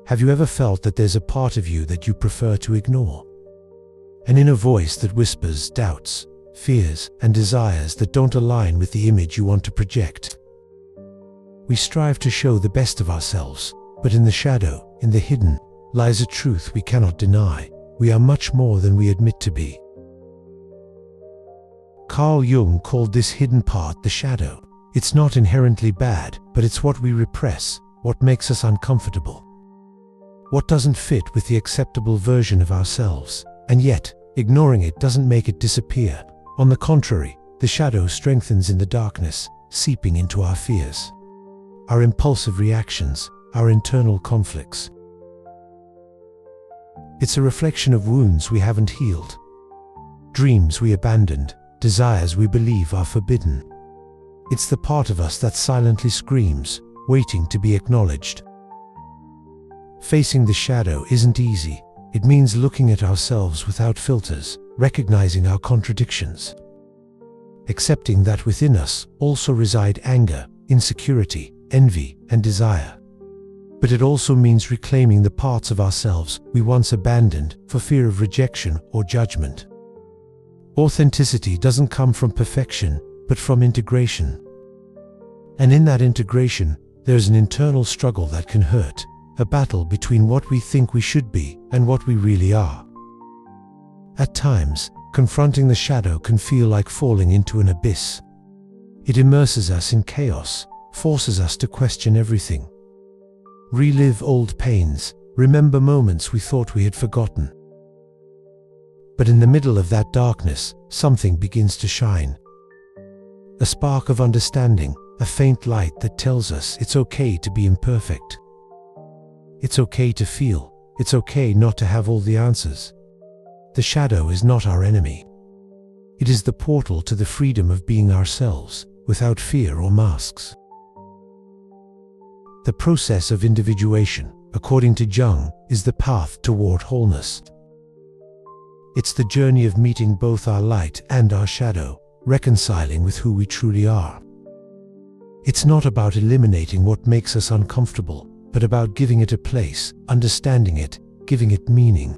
Have you ever felt that there's a part of you that you prefer to ignore? An inner voice that whispers doubts, fears, and desires that don't align with the image you want to project. We strive to show the best of ourselves, but in the shadow, in the hidden, lies a truth we cannot deny. We are much more than we admit to be. Carl Jung called this hidden part the shadow. It's not inherently bad, but it's what we repress, what makes us uncomfortable, what doesn't fit with the acceptable version of ourselves. And yet, ignoring it doesn't make it disappear. On the contrary, the shadow strengthens in the darkness, seeping into our fears, our impulsive reactions, our internal conflicts. It's a reflection of wounds we haven't healed, dreams we abandoned, desires we believe are forbidden. It's the part of us that silently screams, waiting to be acknowledged. Facing the shadow isn't easy. It means looking at ourselves without filters, recognizing our contradictions, accepting that within us also reside anger, insecurity, envy, and desire. But it also means reclaiming the parts of ourselves we once abandoned for fear of rejection or judgment. Authenticity doesn't come from perfection, but from integration. And in that integration, there's an internal struggle that can hurt, a battle between what we think we should be and what we really are. At times, confronting the shadow can feel like falling into an abyss. It immerses us in chaos, forces us to question everything, relive old pains, remember moments we thought we had forgotten. But in the middle of that darkness, something begins to shine. A spark of understanding, a faint light that tells us it's okay to be imperfect. It's okay to feel. It's okay not to have all the answers. The shadow is not our enemy. It is the portal to the freedom of being ourselves, without fear or masks. The process of individuation, according to Jung, is the path toward wholeness. It's the journey of meeting both our light and our shadow, reconciling with who we truly are. It's not about eliminating what makes us uncomfortable, but about giving it a place, understanding it, giving it meaning.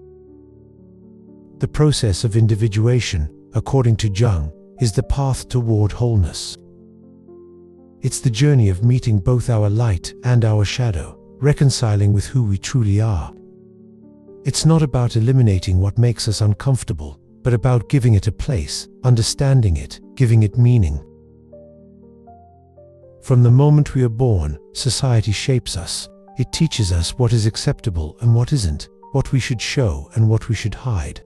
The process of individuation, according to Jung, is the path toward wholeness. It's the journey of meeting both our light and our shadow, reconciling with who we truly are. It's not about eliminating what makes us uncomfortable, but about giving it a place, understanding it, giving it meaning. From the moment we are born, society shapes us. It teaches us what is acceptable and what isn't, what we should show and what we should hide.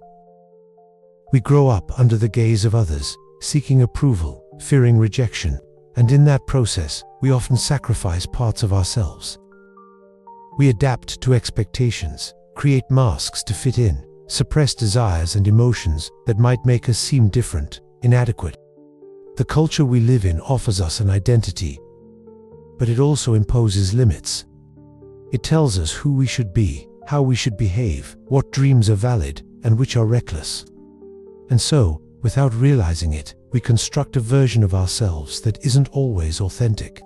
We grow up under the gaze of others, seeking approval, fearing rejection, and in that process, we often sacrifice parts of ourselves. We adapt to expectations, create masks to fit in, suppress desires and emotions that might make us seem different, inadequate. The culture we live in offers us an identity, but it also imposes limits. It tells us who we should be, how we should behave, what dreams are valid, and which are reckless. And so, without realizing it, we construct a version of ourselves that isn't always authentic,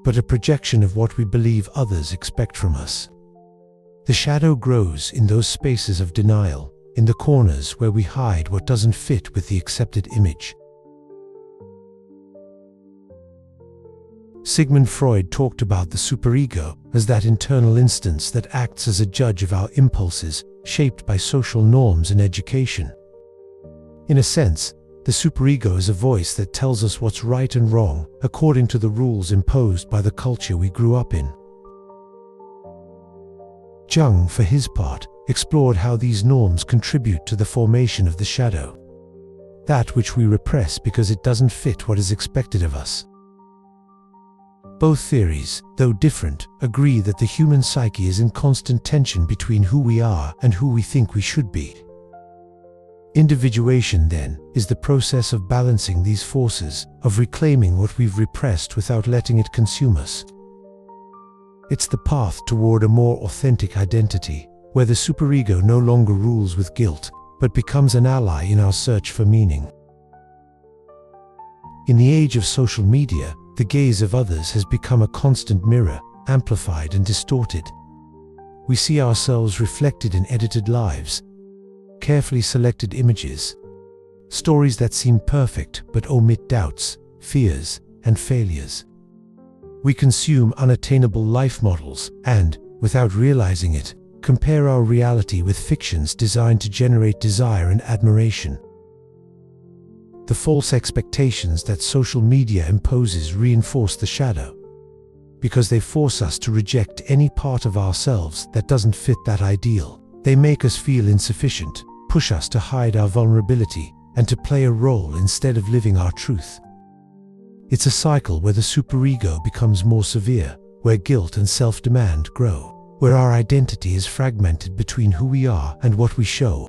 but a projection of what we believe others expect from us. The shadow grows in those spaces of denial, in the corners where we hide what doesn't fit with the accepted image. Sigmund Freud talked about the superego as that internal instance that acts as a judge of our impulses, shaped by social norms and education. In a sense, the superego is a voice that tells us what's right and wrong, according to the rules imposed by the culture we grew up in. Jung, for his part, explored how these norms contribute to the formation of the shadow, that which we repress because it doesn't fit what is expected of us. Both theories, though different, agree that the human psyche is in constant tension between who we are and who we think we should be. Individuation, then, is the process of balancing these forces, of reclaiming what we've repressed without letting it consume us. It's the path toward a more authentic identity, where the superego no longer rules with guilt, but becomes an ally in our search for meaning. In the age of social media, the gaze of others has become a constant mirror, amplified and distorted. we see ourselves reflected in edited lives, carefully selected images, stories that seem perfect but omit doubts, fears, and failures. We consume unattainable life models and, without realizing it, compare our reality with fictions designed to generate desire and admiration. The false expectations that social media imposes reinforce the shadow, because they force us to reject any part of ourselves that doesn't fit that ideal. They make us feel insufficient, push us to hide our vulnerability, and to play a role instead of living our truth. It's a cycle where the superego becomes more severe, where guilt and self-demand grow, where our identity is fragmented between who we are and what we show.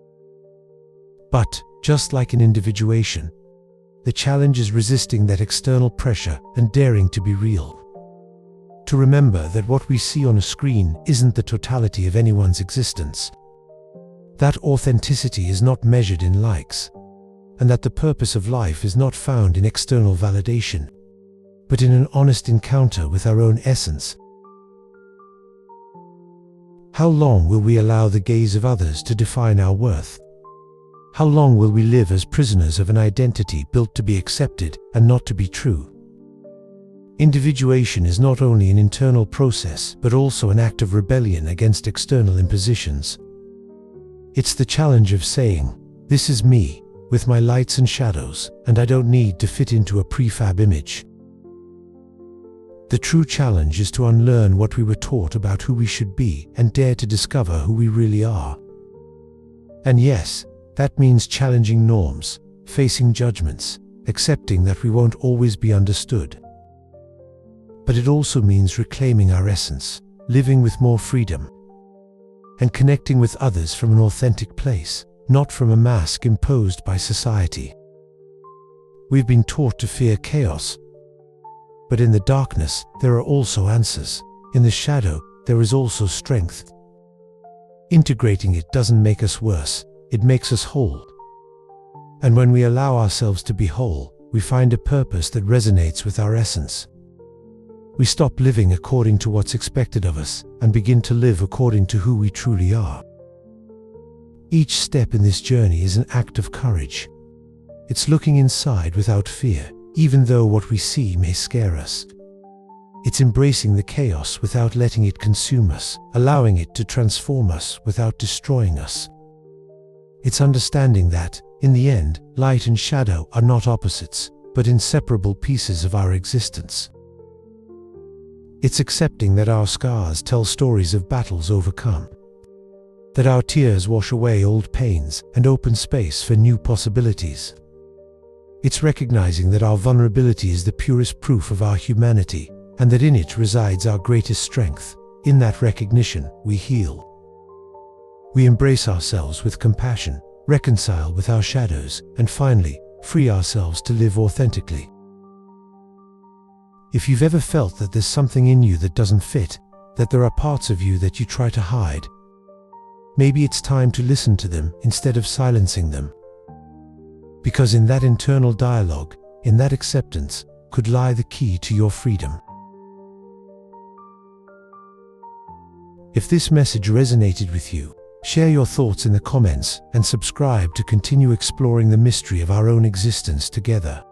But, just like in individuation, the challenge is resisting that external pressure and daring to be real. To remember that what we see on a screen isn't the totality of anyone's existence. That authenticity is not measured in likes, and that the purpose of life is not found in external validation, but in an honest encounter with our own essence. How long will we allow the gaze of others to define our worth? How long will we live as prisoners of an identity built to be accepted and not to be true? Individuation is not only an internal process, but also an act of rebellion against external impositions. It's the challenge of saying, "This is me, with my lights and shadows, and I don't need to fit into a prefab image." The true challenge is to unlearn what we were taught about who we should be and dare to discover who we really are. And yes, that means challenging norms, facing judgments, accepting that we won't always be understood. But it also means reclaiming our essence, living with more freedom, and connecting with others from an authentic place, not from a mask imposed by society. We've been taught to fear chaos, but in the darkness, there are also answers. In the shadow, there is also strength. Integrating it doesn't make us worse, it makes us whole. And when we allow ourselves to be whole, we find a purpose that resonates with our essence. We stop living according to what's expected of us and begin to live according to who we truly are. Each step in this journey is an act of courage. It's looking inside without fear, even though what we see may scare us. It's embracing the chaos without letting it consume us, allowing it to transform us without destroying us. It's understanding that, in the end, light and shadow are not opposites, but inseparable pieces of our existence. It's accepting that our scars tell stories of battles overcome, that our tears wash away old pains and open space for new possibilities. It's recognizing that our vulnerability is the purest proof of our humanity, and that in it resides our greatest strength. In that recognition, we heal. We embrace ourselves with compassion, reconcile with our shadows, and finally, free ourselves to live authentically. If you've ever felt that there's something in you that doesn't fit, that there are parts of you that you try to hide, maybe it's time to listen to them instead of silencing them. Because in that internal dialogue, in that acceptance, could lie the key to your freedom. If this message resonated with you, share your thoughts in the comments and subscribe to continue exploring the mystery of our own existence together.